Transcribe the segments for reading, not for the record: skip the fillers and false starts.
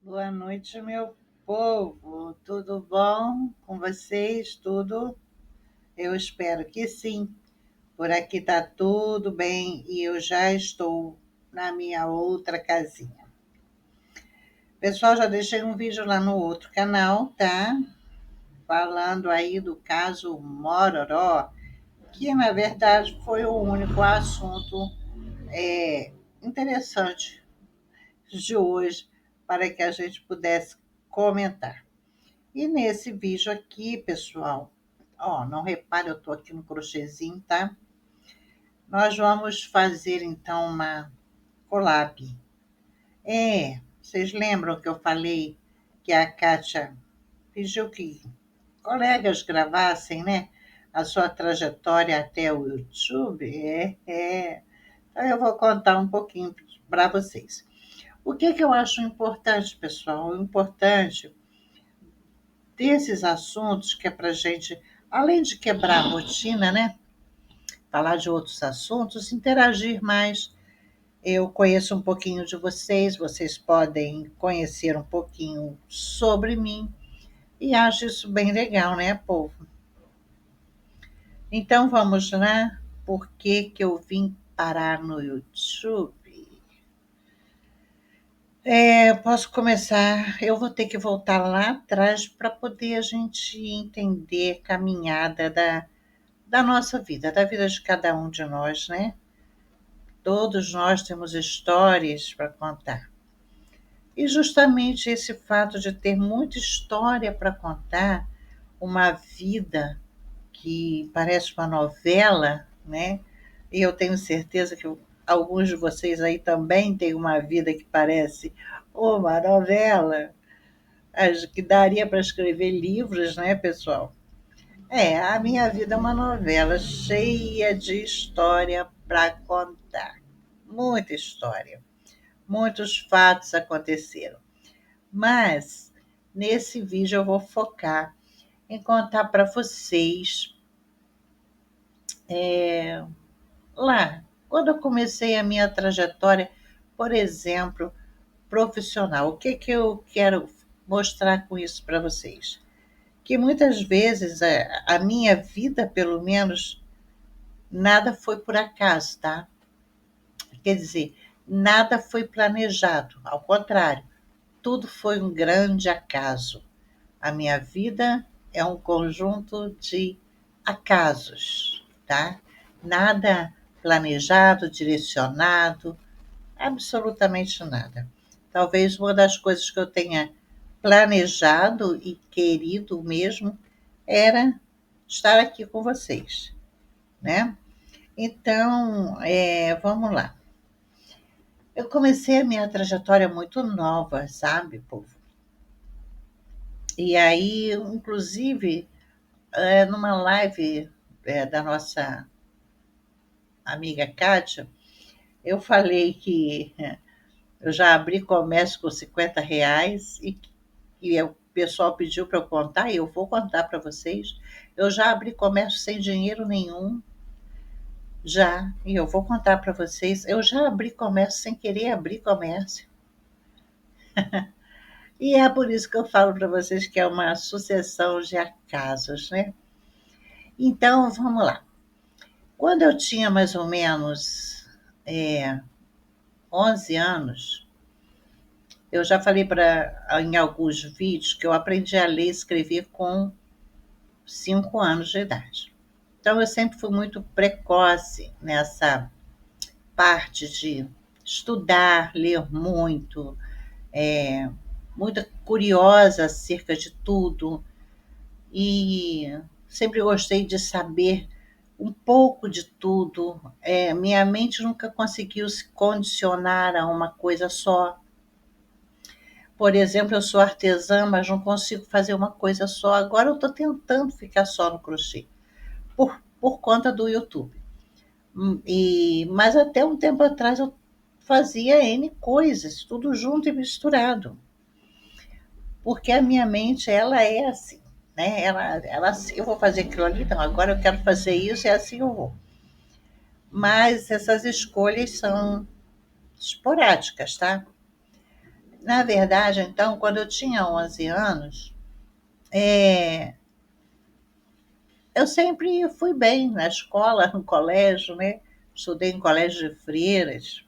Boa noite, meu povo. Tudo bom com vocês? Tudo? Eu espero que sim. Por aqui tá tudo bem e eu já estou na minha outra casinha. Pessoal, já deixei um vídeo lá no outro canal, tá? Falando aí do caso Mororó, que na verdade foi o único assunto interessante de hoje para que a gente pudesse comentar. E nesse vídeo aqui, pessoal, ó, não repare, eu tô aqui no crochêzinho, tá? Nós vamos fazer então uma collab. Vocês lembram que eu falei que a Kátia pediu que colegas gravassem, né? A sua trajetória até o YouTube? Então eu vou contar um pouquinho para vocês. O que eu acho importante, pessoal? O importante desses assuntos que é para gente, além de quebrar a rotina, né? Falar de outros assuntos, interagir mais. Eu conheço um pouquinho de vocês, vocês podem conhecer um pouquinho sobre mim, e acho isso bem legal, né, povo? Então vamos lá. Por que eu vim parar no YouTube? Posso começar. Eu vou ter que voltar lá atrás para poder a gente entender a caminhada da nossa vida, da vida de cada um de nós, né? Todos nós temos histórias para contar. E justamente esse fato de ter muita história para contar, uma vida que parece uma novela, né? E eu tenho certeza que alguns de vocês aí também têm uma vida que parece uma novela, acho que daria para escrever livros, né, pessoal? A minha vida é uma novela cheia de história para contar. Muita história. Muitos fatos aconteceram. Mas nesse vídeo eu vou focar em contar para vocês lá, quando eu comecei a minha trajetória, por exemplo, profissional. O que eu quero mostrar com isso para vocês? Que muitas vezes a minha vida, pelo menos, nada foi por acaso, tá? Quer dizer, nada foi planejado, ao contrário, tudo foi um grande acaso. A minha vida é um conjunto de acasos, tá? Nada planejado, direcionado, absolutamente nada. Talvez uma das coisas que eu tenha planejado e querido mesmo era estar aqui com vocês, né? Então, vamos lá. Eu comecei a minha trajetória muito nova, sabe, povo? E aí, inclusive, numa live da nossa amiga Kátia, eu falei que eu já abri comércio com R$ 50 e o pessoal pediu para eu contar, e eu vou contar para vocês. Eu já abri comércio sem dinheiro nenhum, já, e eu vou contar para vocês. Eu já abri comércio sem querer abrir comércio. E é por isso que eu falo para vocês que é uma sucessão de acasos, né? Então, vamos lá. Quando eu tinha mais ou menos 11 anos, eu já falei em alguns vídeos que eu aprendi a ler e escrever com 5 anos de idade. Então, eu sempre fui muito precoce nessa parte de estudar, ler muito, muito curiosa acerca de tudo, e sempre gostei de saber um pouco de tudo. Minha mente nunca conseguiu se condicionar a uma coisa só. Por exemplo, eu sou artesã, mas não consigo fazer uma coisa só. Agora eu estou tentando ficar só no crochê, por conta do YouTube. Mas até um tempo atrás eu fazia N coisas, tudo junto e misturado. Porque a minha mente, ela é assim, né? Eu vou fazer aquilo ali, então agora eu quero fazer isso e assim eu vou. Mas essas escolhas são esporádicas, tá? Na verdade, então, quando eu tinha 11 anos, é, eu sempre fui bem na escola, no colégio, né? Estudei em colégio de freiras,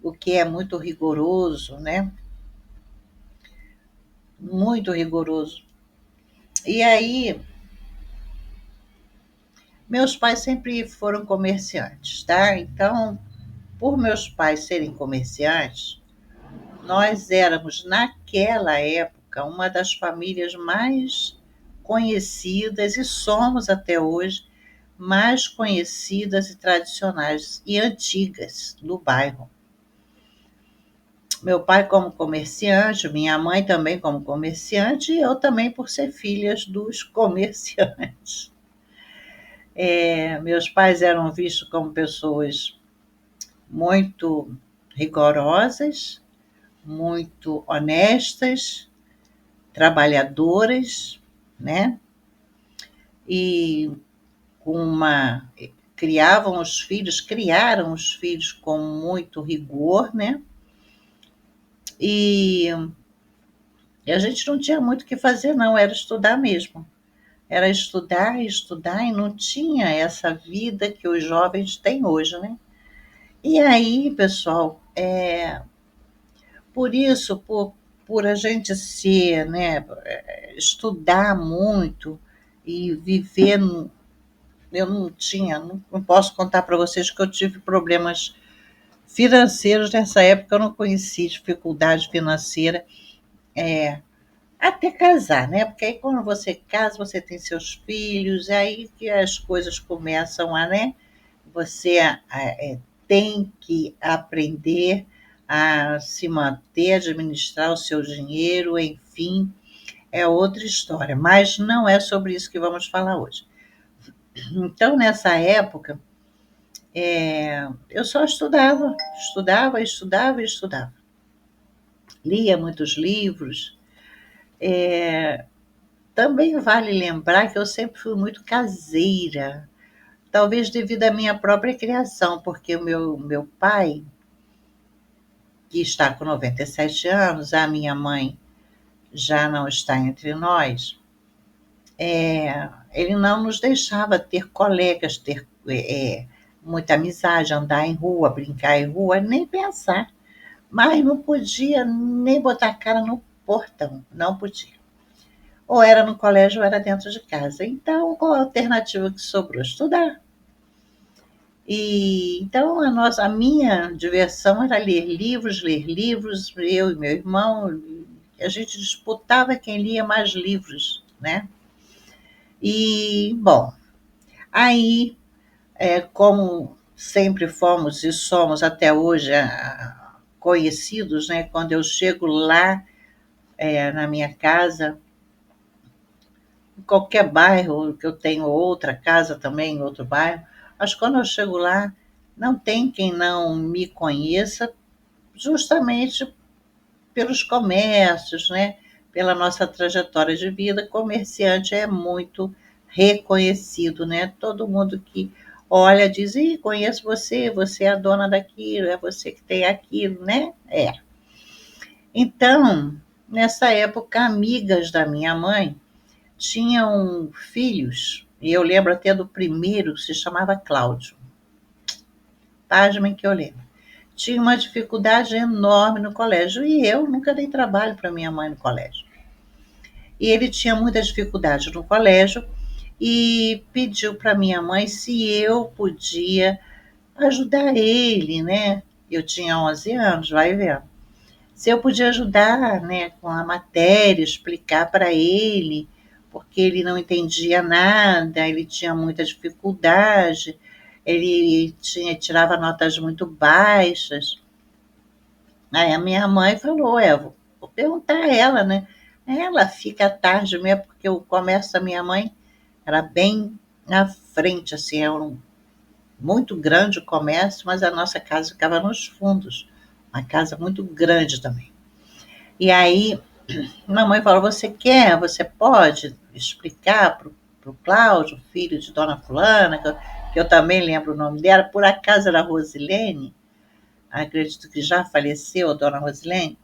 o que é muito rigoroso, né? Muito rigoroso. E aí, meus pais sempre foram comerciantes, tá? Então, por meus pais serem comerciantes, nós éramos, naquela época, uma das famílias mais conhecidas, e somos até hoje, mais conhecidas e tradicionais e antigas do bairro. Meu pai como comerciante, minha mãe também como comerciante, e eu também por ser filhas dos comerciantes. Meus pais eram vistos como pessoas muito rigorosas, muito honestas, trabalhadoras, né? E com uma criaram os filhos com muito rigor, né? E a gente não tinha muito o que fazer, não, era estudar mesmo. Era estudar, estudar, e não tinha essa vida que os jovens têm hoje, né? E aí, pessoal, por isso, por a gente ser, né, estudar muito e viver, eu não tinha, não posso contar para vocês que eu tive problemas financeiros nessa época, eu não conheci dificuldade financeira, até casar, né? Porque aí quando você casa, você tem seus filhos, é aí que as coisas começam a, né? Você tem que aprender a se manter, administrar o seu dinheiro, enfim, é outra história. Mas não é sobre isso que vamos falar hoje. Então, nessa época, eu só estudava, estudava, estudava e estudava. Lia muitos livros. Também vale lembrar que eu sempre fui muito caseira, talvez devido à minha própria criação, porque o meu pai, que está com 97 anos, a minha mãe já não está entre nós, ele não nos deixava ter colegas, ter muita amizade, andar em rua, brincar em rua, nem pensar. Mas não podia nem botar a cara no portão, não podia. Ou era no colégio ou era dentro de casa. Então, qual a alternativa que sobrou? Estudar. E então a minha diversão era ler livros, eu e meu irmão, a gente disputava quem lia mais livros, né? E, bom, aí, como sempre fomos e somos até hoje conhecidos, né? Quando eu chego lá na minha casa, em qualquer bairro, que eu tenho outra casa também em outro bairro, mas quando eu chego lá, não tem quem não me conheça, justamente pelos comércios, né? Pela nossa trajetória de vida. Comerciante é muito reconhecido, né? Todo mundo que olha diz: Ih, conheço você, você é a dona daquilo, é você que tem aquilo, né? Então, nessa época, amigas da minha mãe tinham filhos, e eu lembro até do primeiro, que se chamava Cláudio. Pasmem que eu lembro. Tinha uma dificuldade enorme no colégio, e eu nunca dei trabalho para minha mãe no colégio. E ele tinha muita dificuldade no colégio e pediu para minha mãe se eu podia ajudar ele, né? Eu tinha 11 anos, vai vendo. Se eu podia ajudar, né, com a matéria, explicar para ele, porque ele não entendia nada, ele tinha muita dificuldade, tirava notas muito baixas. Aí a minha mãe falou: vou perguntar a ela, né? Ela fica à tarde mesmo, porque o comércio da minha mãe era bem na frente, assim, era muito grande o comércio, mas a nossa casa ficava nos fundos, uma casa muito grande também. E aí, mamãe falou: você pode explicar para o Cláudio, filho de Dona Fulana, que eu também lembro o nome dela, por acaso era Rosilene, acredito que já faleceu, a Dona Rosilene.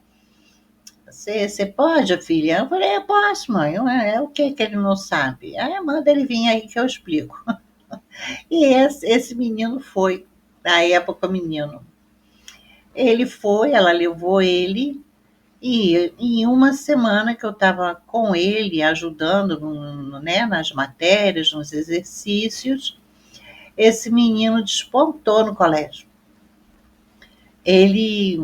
Você pode, filha? Eu falei, eu posso, mãe. É o que ele não sabe? Aí manda ele vir aí que eu explico. E esse menino foi, na época, menino. Ele foi, ela levou ele, e em uma semana que eu estava com ele, ajudando né, nas matérias, nos exercícios, esse menino despontou no colégio. Ele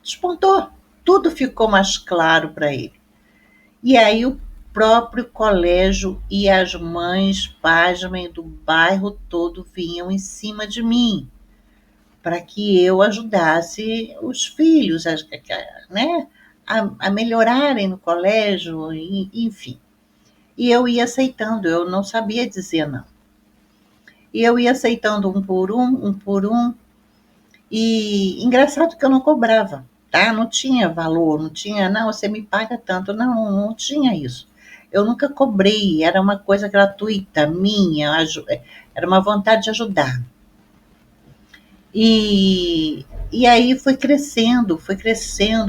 despontou, tudo ficou mais claro para ele. E aí o próprio colégio e as mães, pasmem, do bairro todo vinham em cima de mim, para que eu ajudasse os filhos, né, a melhorarem no colégio, enfim. E eu ia aceitando, eu não sabia dizer não. E eu ia aceitando um por um, e engraçado que eu não cobrava, tá? Não tinha valor, não tinha, não, você me paga tanto, não, não tinha isso. Eu nunca cobrei, era uma coisa gratuita, minha, era uma vontade de ajudar. E aí foi crescendo,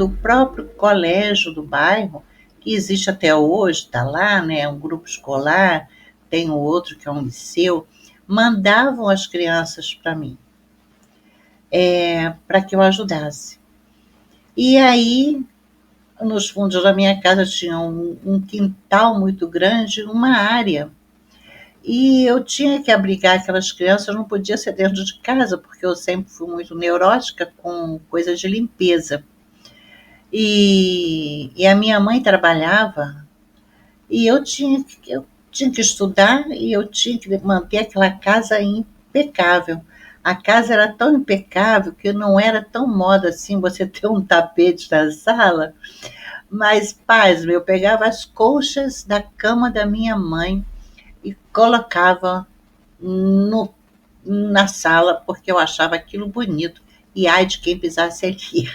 o próprio colégio do bairro, que existe até hoje, está lá, né, um grupo escolar, tem o outro que é um liceu, mandavam as crianças para mim, para que eu ajudasse. E aí, nos fundos da minha casa tinha um quintal muito grande, uma área. E eu tinha que abrigar aquelas crianças, não podia ser dentro de casa, porque eu sempre fui muito neurótica com coisas de limpeza. E a minha mãe trabalhava, e eu tinha que estudar, e eu tinha que manter aquela casa impecável. A casa era tão impecável que não era tão moda assim você ter um tapete na sala. Mas, paz, eu pegava as colchas da cama da minha mãe e colocava no, na sala, porque eu achava aquilo bonito. E ai de quem pisasse ali.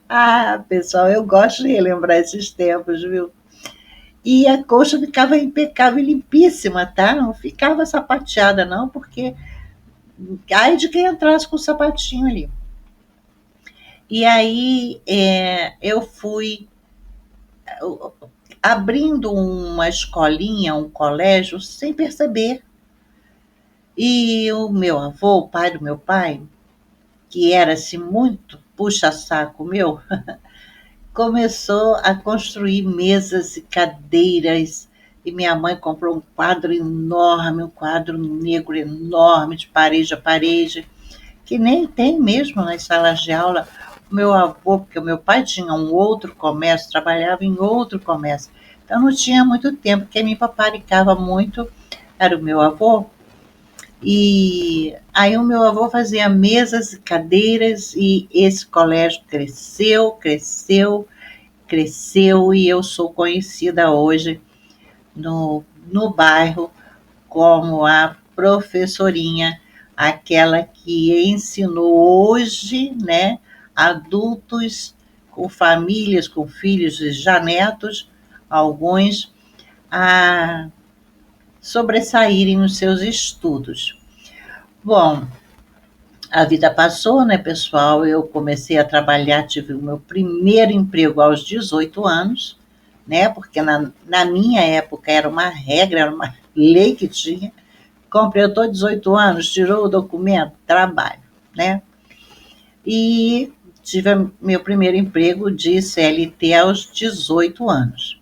Ah, pessoal, eu gosto de relembrar esses tempos, viu? E a colcha ficava impecável e limpíssima, tá? Não ficava sapateada, não, porque ai de quem entrasse com o sapatinho ali. E aí eu fui abrindo uma escolinha, um colégio, sem perceber. E o meu avô, o pai do meu pai, que era assim muito puxa-saco meu, começou a construir mesas e cadeiras. E minha mãe comprou um quadro enorme, um quadro negro enorme, de parede a parede, que nem tem mesmo nas salas de aula. O meu avô, porque o meu pai tinha um outro comércio, trabalhava em outro comércio, então não tinha muito tempo. Quem me paparicava muito era o meu avô. E aí o meu avô fazia mesas e cadeiras, e esse colégio cresceu, cresceu, cresceu, e eu sou conhecida hoje no bairro como a professorinha, aquela que ensinou hoje, né, adultos com famílias, com filhos e já netos, alguns, a sobressaírem nos seus estudos. Bom, a vida passou, né, pessoal? Eu comecei a trabalhar, tive o meu primeiro emprego aos 18 anos, né? Porque na minha época era uma regra, era uma lei que tinha. Completou 18 anos, tirou o documento, trabalho, né? E tive meu primeiro emprego de CLT aos 18 anos.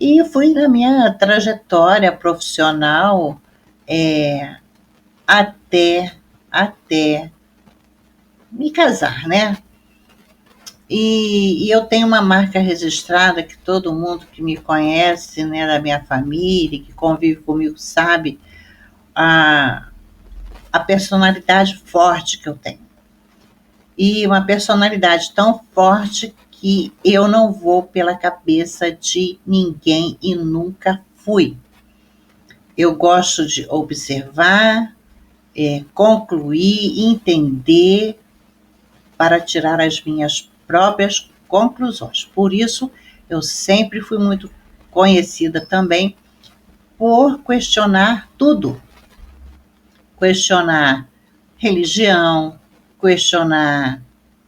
E fui na minha trajetória profissional é, até, até me casar, né? E eu tenho uma marca registrada que todo mundo que me conhece, né, da minha família, que convive comigo, sabe a, a personalidade forte que eu tenho. E uma personalidade tão forte que eu não vou pela cabeça de ninguém e nunca fui. Eu gosto de observar, concluir, entender, para tirar as minhas próprias conclusões. Por isso, eu sempre fui muito conhecida também por questionar tudo. Questionar religião, questionar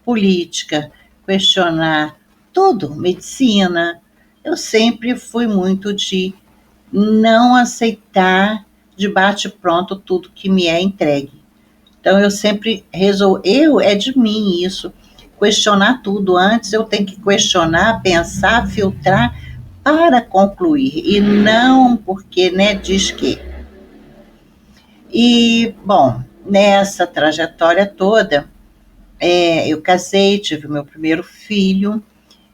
política, questionar tudo, medicina. Eu sempre fui muito de não aceitar de bate-pronto tudo que me é entregue. Então eu sempre é de mim isso, questionar tudo. Antes eu tenho que questionar, pensar, filtrar para concluir, e não porque, né, diz que. E, bom, nessa trajetória toda, eu casei, tive meu primeiro filho,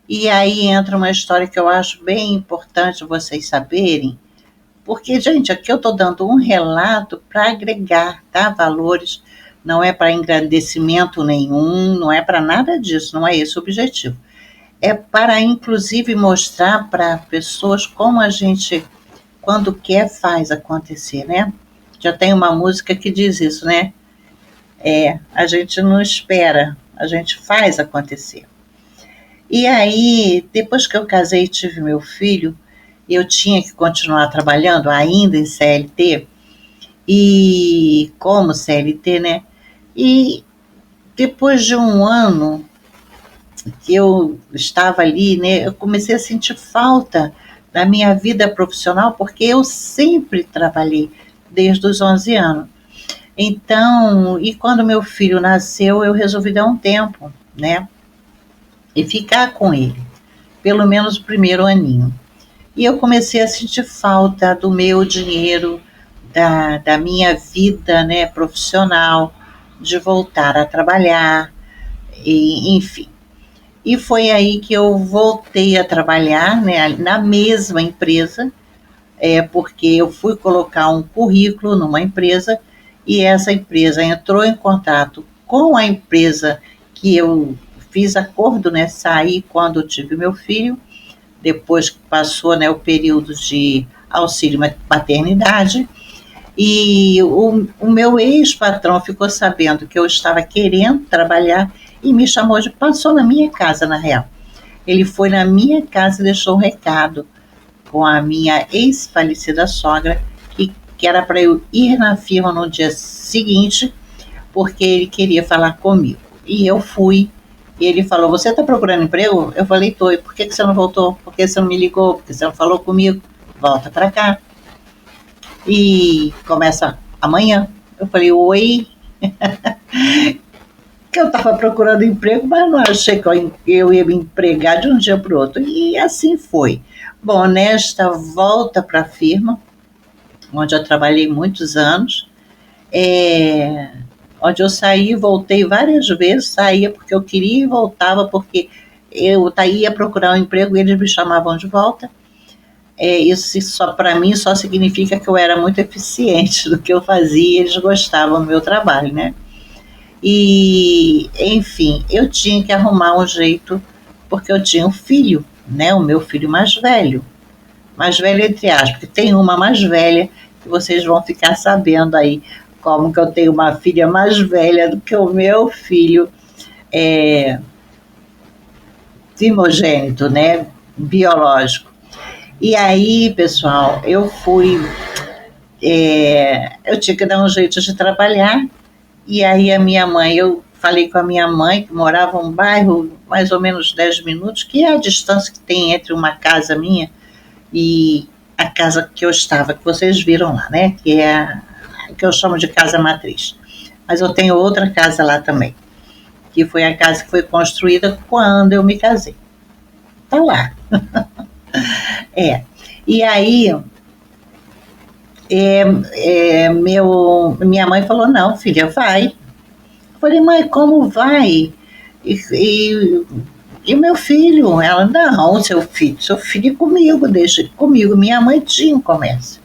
e aí entra uma história que eu acho bem importante vocês saberem, porque, gente, aqui eu estou dando um relato para agregar, tá, valores, não é para engrandecimento nenhum, não é para nada disso, não é esse o objetivo. É para, inclusive, mostrar para pessoas como a gente, quando quer, faz acontecer, né? Já tem uma música que diz isso, né? A gente não espera, a gente faz acontecer. E aí, depois que eu casei e tive meu filho, eu tinha que continuar trabalhando ainda em CLT, e como CLT, né? E depois de um ano que eu estava ali, né, eu comecei a sentir falta da minha vida profissional, porque eu sempre trabalhei desde os 11 anos. Então, e quando meu filho nasceu, eu resolvi dar um tempo, né, e ficar com ele, pelo menos o primeiro aninho. E eu comecei a sentir falta do meu dinheiro, da minha vida, né, profissional, de voltar a trabalhar, e, enfim. E foi aí que eu voltei a trabalhar, né, na mesma empresa, porque eu fui colocar um currículo numa empresa e essa empresa entrou em contato com a empresa que eu fiz acordo, né, saí quando eu tive meu filho, depois que passou, né, o período de auxílio maternidade, e o meu ex-patrão ficou sabendo que eu estava querendo trabalhar e me chamou passou na minha casa, na real. Ele foi na minha casa e deixou um recado com a minha ex-falecida sogra, que era para eu ir na firma no dia seguinte, porque ele queria falar comigo. E eu fui. E ele falou: "Você está procurando emprego?" Eu falei: "Tô. E por que você não voltou? Por que você não me ligou? Por que você não falou comigo? Volta para cá. E começa amanhã." Eu falei: "Oi." Que eu estava procurando emprego, mas não achei que eu ia me empregar de um dia para o outro. E assim foi. Bom, nesta volta para a firma, onde eu trabalhei muitos anos, onde eu saí e voltei várias vezes, saía porque eu queria e voltava porque eu ia procurar um emprego e eles me chamavam de volta. Isso só para mim só significa que eu era muito eficiente do que eu fazia e eles gostavam do meu trabalho, né? E, enfim, eu tinha que arrumar um jeito, porque eu tinha um filho, né? O meu filho mais velho entre aspas, porque tem uma mais velha que vocês vão ficar sabendo aí como que eu tenho uma filha mais velha do que o meu filho primogênito, né? Biológico. E aí, pessoal, eu tinha que dar um jeito de trabalhar. E aí a minha mãe, eu falei com a minha mãe, que morava em um bairro mais ou menos 10 minutos, que é a distância que tem entre uma casa minha e a casa que eu estava, que vocês viram lá, né? Que é a que eu chamo de casa matriz. Mas eu tenho outra casa lá também, que foi a casa que foi construída quando eu me casei. Tá lá. E aí, minha mãe falou: "Não, filha, vai." Eu falei: "Mãe, como vai? E meu filho?" Ela: "Não, seu filho é comigo, deixa ele comigo." Minha mãe tinha um comércio.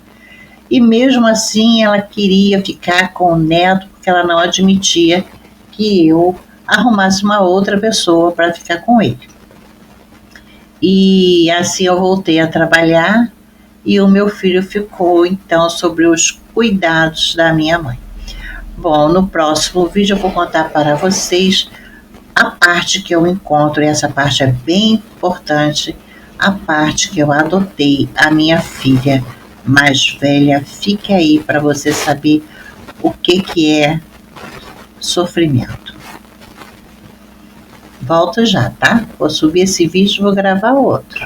E mesmo assim ela queria ficar com o neto, porque ela não admitia que eu arrumasse uma outra pessoa para ficar com ele. E assim eu voltei a trabalhar e o meu filho ficou então sobre os cuidados da minha mãe. Bom, no próximo vídeo eu vou contar para vocês a parte que eu encontro, e essa parte é bem importante, a parte que eu adotei a minha filha mais velha. Fique aí para você saber o que é sofrimento. Volto já, tá? Vou subir esse vídeo e vou gravar outro.